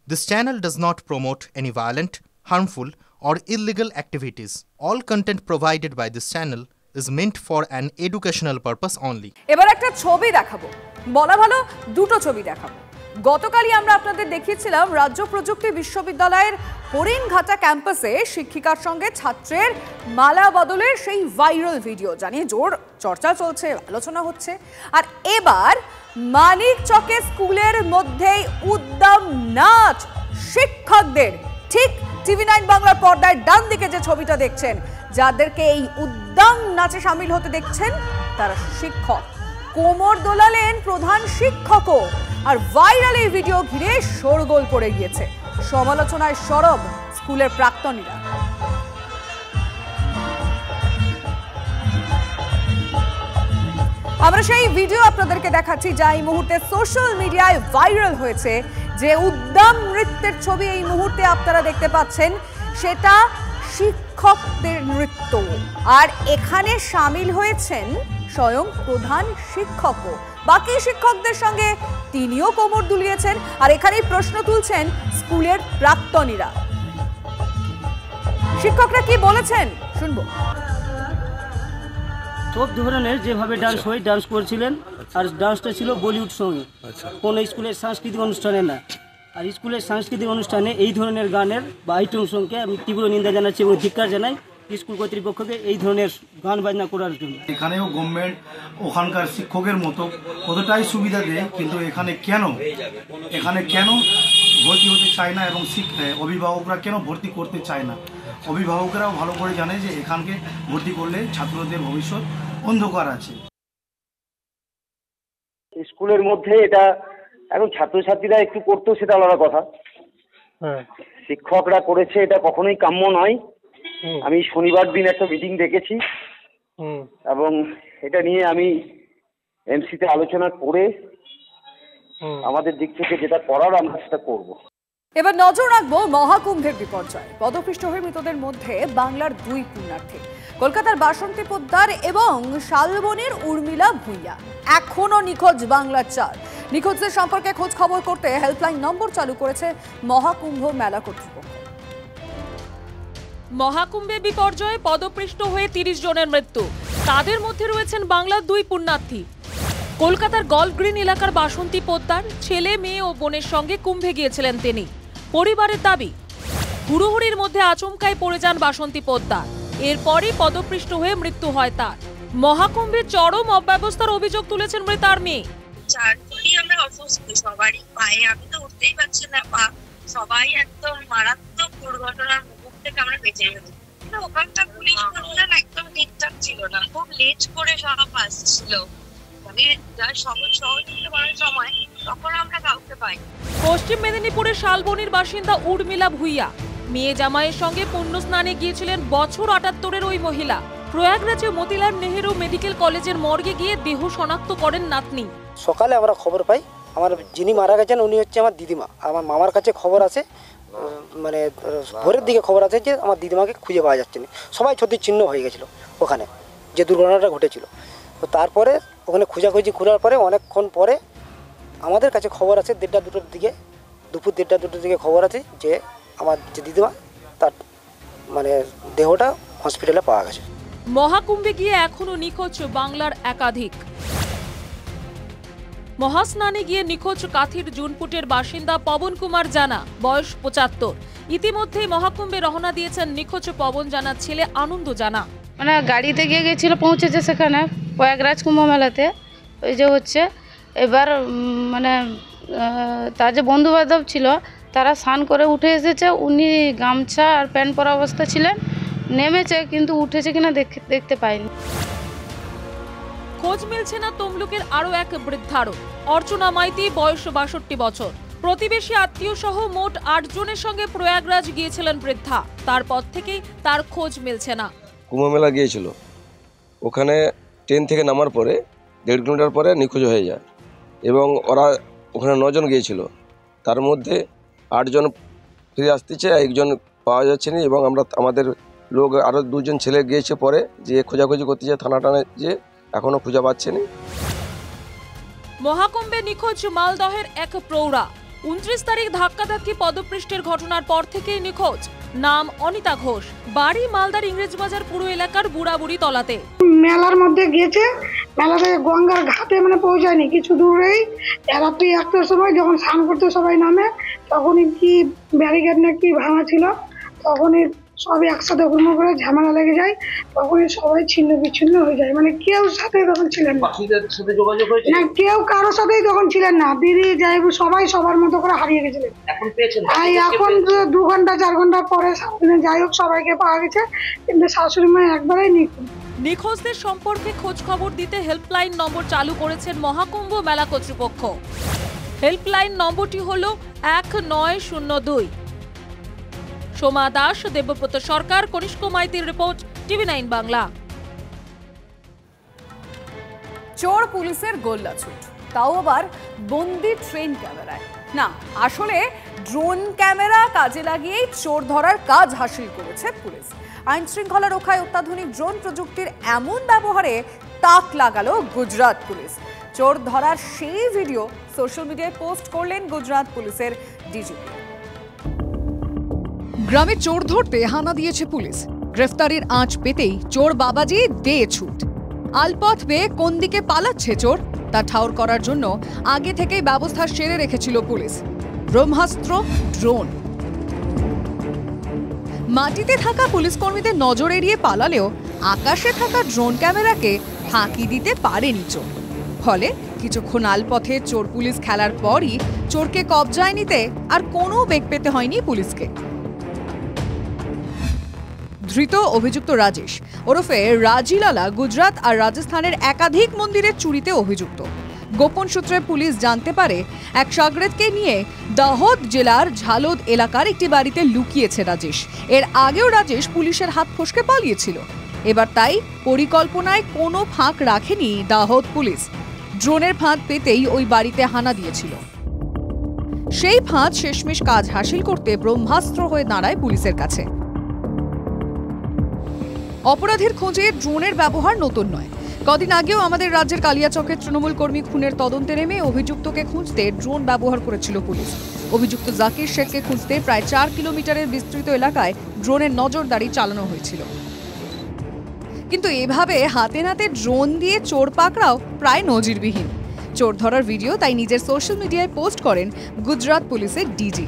This channel does not promote any violent, harmful, or illegal activities. All content provided by this channel is meant for an educational purpose only. এবার একটা ছবি দেখাবো, বলা ভালো দুটো ছবি দেখাবো। গতকালই আমরা আপনাদের দেখিয়েছিলাম রাজ্য প্রযুক্তি বিশ্ববিদ্যালয়ের হরিণঘাটা ক্যাম্পাসে শিক্ষিকার সঙ্গে ছাত্রের মালা বদলের সেই ভাইরাল ভিডিও জানিয়ে জোর চর্চা চলছে, আলোচনা হচ্ছে। আর এবার মানিকচকে স্কুলের মধ্যেই উদ্দাম নাচ শিক্ষকদের। ঠিক টিভি9 বাংলার পর্দায় ডান দিকে যে ছবিটা দেখছেন, যাদেরকে এই উদ্দাম নাচে সামিল হতে দেখছেন তারা শিক্ষক। কোমর দোলালেন প্রধান শিক্ষকও। আর ভাইরাল এই ভিডিও ঘিরে শোরগোল পড়ে গিয়েছে, সমালোচনায় সরব স্কুলের প্রাক্তনীরা। আমরা সেই ভিডিও আপনাদেরকে দেখাচ্ছি যা এই মুহূর্তে সোশ্যাল মিডিয়ায় ভাইরাল হয়েছে। যে উদ্দাম নৃত্যের ছবি এই মুহূর্তে আপনারা দেখতে পাচ্ছেন, সেটা শিক্ষকদের নৃত্য। আর এখানে সামিল হয়েছেন স্বয়ং প্রধান শিক্ষকও। বাকি শিক্ষকদের সঙ্গে তিনিও কোমর দুলিয়েছেন। আর এখানেই প্রশ্ন তুলছেন স্কুলের প্রাক্তনীরা। শিক্ষকরা কি বলেছেন শুনবো। সব ধরনের যেভাবে ডান্স হয় ডান্স করছিলেন। আর ডান্সটা ছিল বলিউড সঙ্গে, কোনো স্কুলের সাংস্কৃতিক অনুষ্ঠানে না। আর স্কুলের সাংস্কৃতিক অনুষ্ঠানে এই ধরনের গানের বা আইটেম সঙ্গে আমি তীব্র নিন্দা জানাচ্ছি এবং ধিক্কার জানাই স্কুল কর্তৃপক্ষকে এই ধরনের গান বাজনা করার জন্য। এখানেও গভর্নমেন্ট ওখানকার শিক্ষকের মতো কতটাই সুবিধা দেয়, কিন্তু এখানে কেন ভর্তি হতে চায় না এবং অভিভাবকরা কেন ভর্তি করতে চায় না? অভিভাবকরাও ভালো করে জানে যে এখানকে ভর্তি করলে ছাত্রদের ভবিষ্যৎ অন্ধকার আছে। স্কুলের মধ্যে এটা এখন ছাত্রছাত্রীরা একটু করতো সেটা আলাদা কথা, শিক্ষকরা করেছে এটা কখনোই কাম্য নয়। আমি শনিবার দিন একটা মিটিং ডেকেছি এবং এটা নিয়ে আমি এমসিতে আলোচনা করে আমাদের দিক থেকে যেটা করার আমরা সেটা করব। এবার নজর রাখবো মহাকুম্ভের বিপর্যয়। পদপিষ্ট হয়ে মৃতদের মধ্যে বাংলার 2 পুণ্যার্থী, কলকাতার বাসন্তী পোদ্দার এবং শালবনের উর্মিলা ভূঁইয়া। এখনো নিখোঁজ বাংলার 4। নিখোঁজদের সম্পর্কে খোঁজ খবর করতে হেল্পলাইন নম্বর চালু করেছে মহাকুম্ভ মেলা কর্তৃপক্ষ। মহাকুম্ভে বিপর্যয়ে পদপৃষ্ট হয়ে 30 জনের মৃত্যু। তাদের মধ্যে রয়েছেন বাংলার 2 পুণ্যার্থী। কলকাতার গল্ফ গ্রিন এলাকার বাসন্তী পোদ্দার ছেলে, মেয়ে ও বোনের সঙ্গে কুম্ভে গিয়েছিলেন তিনি। পরিবারের দাবি, হুড়োহুড়ির মধ্যে আচমকায় পড়ে যান বাসন্তী পোদ্দার। এরপরই পদপৃষ্ট হয়ে মৃত্যু হয় তার। মহাকুম্ভে চরম অব্যবস্থার অভিযোগ তুলেছেন মৃতার মেয়ে। চারজনই আমরা অসুস্থ, সবারই পায়ে, আমি তো উঠতেই পারছি না পা, সবাই একদম মারাত্মক দুর্ঘটনার মুখ থেকে আমরা বেঁচে গেছি। ওখানটা পুলিশ প্রশাসন একদম ঠিকঠাক ছিল না, খুব লেট করে সব আসছিল। পশ্চিম মেদিনীপুরের শালবনির বাসিন্দা উর্মিলা ভূঁইয়া মেয়ে জামাইয়ের সঙ্গে পুণ্য স্নানে গিয়েছিলেন বছর 78-এর ওই মহিলা। প্রয়াগরাজে মতিলাল নেহেরু মেডিকেল কলেজের মর্গে গিয়ে দেহ শনাক্ত করেন নাতনি। সকালে আমরা খবর পাই, আমার যিনি মারা গেছেন উনি হচ্ছে আমার দিদিমা। আমার মামার কাছে খবর আছে, মানে ভোরের দিকে খবর আছে যে আমার দিদিমাকে খুঁজে পাওয়া যাচ্ছে না। সবাই ছত্রচিহ্ন হয়ে গেছিল ওখানে যে দুর্ঘটনাটা ঘটেছিল। তো তারপরে ওখানে খোঁজাখুঁজি খোঁজার পরে অনেকক্ষণ পরে আমাদের কাছে খবর আছে 1:30-2টার দিকে, দুপুর 1:30-2টার দিকে খবর আছে যে আমার যে দিদিমা তার মানে দেহটা হসপিটালে পাওয়া গেছে। মহাকুম্ভে গিয়ে এখনো নিখোঁজ বাংলার একাধিক। মহাস্নানে গিয়ে নিখোঁজ কাথির জুনপুটের বাসিন্দা পবন কুমার জানা, বয়স 75। ইতিমধ্যে মহাকুম্ভে রওনা দিয়েছেন নিখোঁজ পবন জানার ছেলে আনন্দ জানা। মানে গাড়িতে গিয়েছিল, পৌঁছেছে সেখানে প্রয়াগরাজ কুম্ভ মেলাতে। ওই যে হচ্ছে এবার মানে তার যে বন্ধু বান্ধব ছিল তারা স্নান করে উঠে এসেছে, উনি গামছা আর প্যান্ট পরা অবস্থা ছিলেন, নেমেছে কিন্তু উঠেছে কিনা দেখতে পাইনি। খোঁজ মিলছে না তমলুকের আরো এক বৃদ্ধারও, অর্চনা মাইতি, বয়স 62 বছর। প্রতিবেশী আত্মীয় সহ মোট 8 জনের সঙ্গে প্রয়াগরাজ গিয়েছিলেন বৃদ্ধা। তারপর থেকেই তার খোঁজ মিলছে না। কুম্ভ মেলা গিয়েছিল, ওখানে ট্রেন থেকে নামার পরে 1.5 কিলোমিটার পরে নিখোঁজ হয়ে যায় এবং ওরা ওখানে 9 জন গিয়েছিল, তার মধ্যে 8 জন ফিরে আসতেছে, 1 জন পাওয়া যাচ্ছে না। এবং আমাদের লোক আরও 2 জন ছেলে গিয়েছে পরে যে খোঁজাখুঁজি করতেছে থানা টানে, যে এখনও খুঁজে পাচ্ছে না। মহাকুম্ভে নিখোঁজ মালদহের এক প্রৌঢ়া। 29 তারিখ ধাক্কাধাক্কি পদপৃষ্ঠের ঘটনার পর থেকেই নিখোঁজ। নাম অনিতা ঘোষ, বাড়ি মালদার ইংরেজবাজার পুরো এলাকার বুড়াবুড়ি তলাতে। মেলার মধ্যে গেছে, মেলাতে গঙ্গার ঘাটে পৌঁছায়নি, কিছু দূরেই রাত্রি 1টার সময় যখন স্নান করতে সবাই নামে তখনই কি ব্যারিকেড না কি ভাঙা ছিল, তখনই সবাই একসাথে হুড়মুড় করে ঝামেলা লেগে যায়, তখনই সবাই ছিন্ন বিচ্ছিন্ন হয়ে যায়। কেউ সাথে তখন ছিলেন না, কেউ কারোর সাথেই তখন ছিলেন না। দিদি যাই সবাই সবার মতো করে হারিয়ে গেছিলেন। এখন 2 ঘন্টা 4 ঘন্টা পরে সারাদিনে যাই হোক সবাইকে পাওয়া গেছে, কিন্তু শাশুড়ি মা একবারেই নিখোঁজ। নিখোঁজদের সম্পর্কে খোঁজ খবর দিতে হেল্পলাইন নম্বর চালু করেছেন মহাকুম্ভ মেলা কর্তৃপক্ষ। হেল্পলাইন নম্বরটি হল 1902। সোমা দাস, দেবব্রত সরকার, কনিষ্ক মাইতির রিপোর্ট, TV9 বাংলা। চোর পুলিশের গোল্লাছুট, তাও আবার বন্দি ট্রেন ক্যামেরায়। না, আসলে ড্রোন ক্যামেরা কাজে লাগিয়েই চোর ধরার কাজ হাসিল করেছে পুলিশ। আইন শৃঙ্খলা রক্ষায় অত্যাধুনিক ড্রোন প্রযুক্তির এমন ব্যবহারে তাক লাগালো গুজরাট পুলিশ। চোর ধরার সেই ভিডিও সোশ্যাল মিডিয়ায় পোস্ট করলেন গুজরাট পুলিশের ডিজিপি। গ্রামে চোর ধরতে হানা দিয়েছে পুলিশ। গ্রেফতারির আঁচ পেতেই চোর বাবাজি দে ছুট। আলপথ বেয়ে কোন দিকে পালাচ্ছে চোর তা ঠাউর করার জন্য আগে থেকেই ব্যবস্থা সেরে রেখেছিল পুলিশ। ব্রহ্মাস্ত্র, ড্রোন। মাটিতে থাকা পুলিশ কর্মীদের নজর এড়িয়ে পালালেও আকাশে থাকা ড্রোন ক্যামেরাকে ফাঁকি দিতে পারেনি চোর। ফলে কিছুক্ষণ আলপথে চোর পুলিশ খেলার পরই চোরকে কবজায় নিতে আর কোনো বেগ পেতে হয়নি পুলিশকে। ধৃত অভিযুক্ত রাজেশ ওরফে রাজিলালা গুজরাট আর রাজস্থানের একাধিক মন্দিরের চুরিতে অভিযুক্ত। গোপন সূত্রে পুলিশ জানতে পারে এক সাগরেদকে নিয়ে দাহোদ জেলার ঝালোদ এলাকার একটি বাড়িতে লুকিয়েছে রাজেশ। এর আগেও রাজেশ পুলিশের হাত ফসকে পালিয়েছিল। এবার তাই পরিকল্পনায় কোনো ফাঁক রাখেনি দাহোদ পুলিশ। ড্রোনের ফাঁদ পেতেই ওই বাড়িতে হানা দিয়েছিল। সেই ফাঁদ শেষমেশ কাজ হাসিল করতে ব্রহ্মাস্ত্র হয়ে দাঁড়ায় পুলিশের কাছে। অপরাধের খোঁজে ড্রোনের ব্যবহার নতুন নয়। কদিন আগেও আমাদের রাজ্যের কালিয়াচকের তৃণমূল কর্মী খুনের তদন্তে নেমে অভিযুক্তকে খুঁজতে ড্রোন ব্যবহার করেছিল পুলিশ। অভিযুক্ত জাকির শেখকে খুঁজতে প্রায় 4 কিলোমিটারের বিস্তৃত এলাকায় ড্রোনের নজরদারি চালানো হয়েছিল। কিন্তু এভাবে হাতে নাতে ড্রোন দিয়ে চোর পাকড়াও প্রায় নজিরবিহীন। চোর ধরার ভিডিও তাই নিজের সোশ্যাল মিডিয়ায় পোস্ট করেন গুজরাট পুলিশের ডিজি।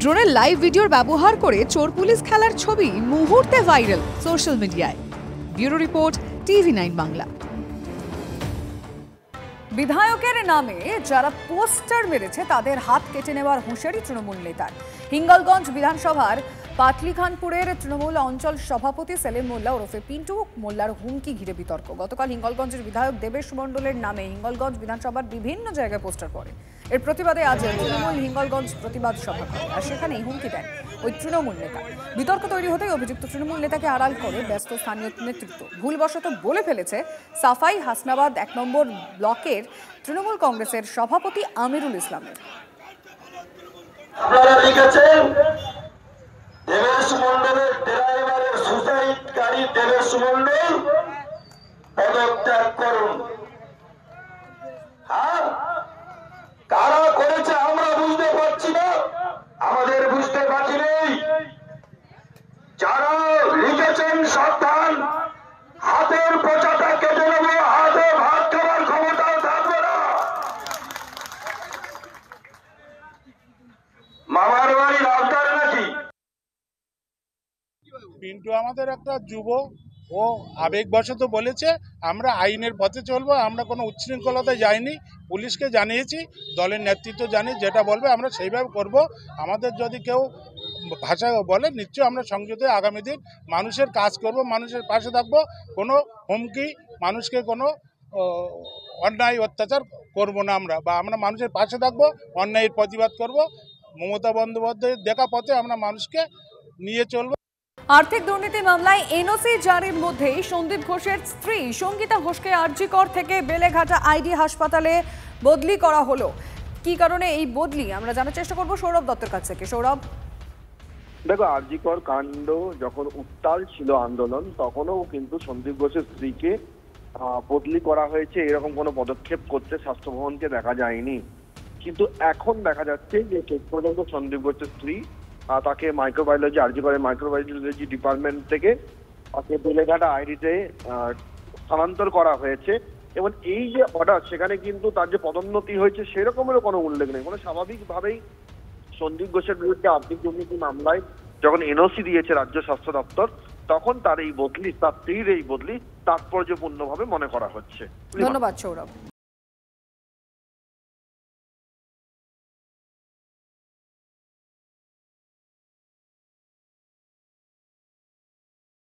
ড্রোনের লাইভ ভিডিওর ব্যবহার করে চোর পুলিশ খেলার ছবি মুহূর্তে ভাইরাল সোশ্যাল মিডিয়ায়। Bureau report, TV9 Bangla. বিধায়কের নামে যারা পোস্টার মেরেছে তাদের হাত কেটে নেওয়ার হুঁশিয়ারি তৃণমূল নেতার। হিঙ্গলগঞ্জ বিধানসভার পাটলিখানপুরের তৃণমূল অঞ্চল সভাপতি সেলিম মোল্লা ওরফে পিন্টু মোল্লার হুমকি ঘিরে বিতর্ক। গতকাল হিঙ্গলগঞ্জের বিধায়ক দেবেশ মণ্ডলের নামে হিঙ্গলগঞ্জ বিধানসভার বিভিন্ন জায়গায় পোস্টার পড়ে। এর প্রতিবাদে আজ তৃণমূল হিঙ্গলগঞ্জ প্রতিবাদ সভা করে, আর সেখানেই হুমকি দেন ওই তৃণমূল নেতা। বিতর্ক তৈরি হতেই অভিযুক্ত তৃণমূল নেতাকে আড়াল করে ব্যস্ত স্থানীয় নেতৃত্ব ভুলবশত বলে ফেলেছে সাফাই হাসনাবাদ 1 নম্বর ব্লকের তৃণমূল কংগ্রেসের সভাপতি আমিরুল ইসলামের। আপনারা লিখেছেন দেবেশ মণ্ডলের ড্রাইভারের সুসাইড গাড়ি দেবেশ মণ্ডল পদত্যাগ করুন। হ্যাঁ, কারা করেছে আমরা বুঝতে পারছি না, আমাদের বুঝতে বাকি নেই। যারা লিখেছেন সাবধান, হাতের পোচাটা কেটে নেব, হাতে ভাত খাওয়ার ক্ষমতাও থাকবে না। মামার বাড়ি রাজদার নাকি? পিন্টু আমাদের একটা যুব, ও আবেগবশত বলেছে আমরা আইনের পথে চলবো, আমরা কোনো উচ্ছৃঙ্খলতায় যাইনি। পুলিশকে জানিয়েছি, দলের নেতৃত্ব জানি, যেটা বলবে আমরা সেইভাবে করব। আমাদের যদি কেউ ভাষা বলে নিশ্চয়ই আমরা সংযত আগামী দিন মানুষের কাজ করব, মানুষের পাশে থাকবো। কোনো হুমকি, মানুষকে কোনো অন্যায় অত্যাচার করব না আমরা, বা আমরা মানুষের পাশে থাকবো, অন্যায়ের প্রতিবাদ করব। মমতা বন্দ্যোপাধ্যায়ের দেখা পথে আমরা মানুষকে নিয়ে চলবো। আর্থিক দুর্নীতি মামলায় এনওসি জারির মধ্যেই সন্দীপ ঘোষের স্ত্রী সঙ্গীতা ঘোষকে আরজিকর থেকে বেলেঘাটা আইডি হাসপাতালে বদলি করা হলো। কি কারণে এই বদলি আমরা জানার চেষ্টা করব সৌরভ দত্তের কাছ থেকে। সৌরভ, দেখো, আরজিকর কাণ্ড যখন উত্তাল ছিল আন্দোলন, তখনও কিন্তু সন্দীপ ঘোষের স্ত্রীকে বদলি করা হয়েছে, এরকম কোনো পদক্ষেপ করতে স্বাস্থ্য ভবনকে দেখা যায়নি। কিন্তু এখন দেখা যাচ্ছে যে শেষ পর্যন্ত সন্দীপ ঘোষের স্ত্রী তাকে মাইক্রোবায়োলজি আরজি করে মাইক্রোবায়োলজি ডিপার্টমেন্ট থেকে তাকে বেলেঘাটা আইডিতে স্থানান্তর করা হয়েছে। এবং এই যে অর্ডার, সেখানে কিন্তু তার যে পদোন্নতি হয়েছে সেরকমেরও কোনো উল্লেখ নেই। মানে স্বাভাবিকভাবেই সন্দীপ ঘোষের বিরুদ্ধে আর্থিক দুর্নীতি মামলায় যখন এনওসি দিয়েছে রাজ্য স্বাস্থ্য দপ্তর, তখন তার এই বদলি, তার স্ত্রীর এই বদলি তাৎপর্যপূর্ণভাবে মনে করা হচ্ছে। ধন্যবাদ সৌরভ।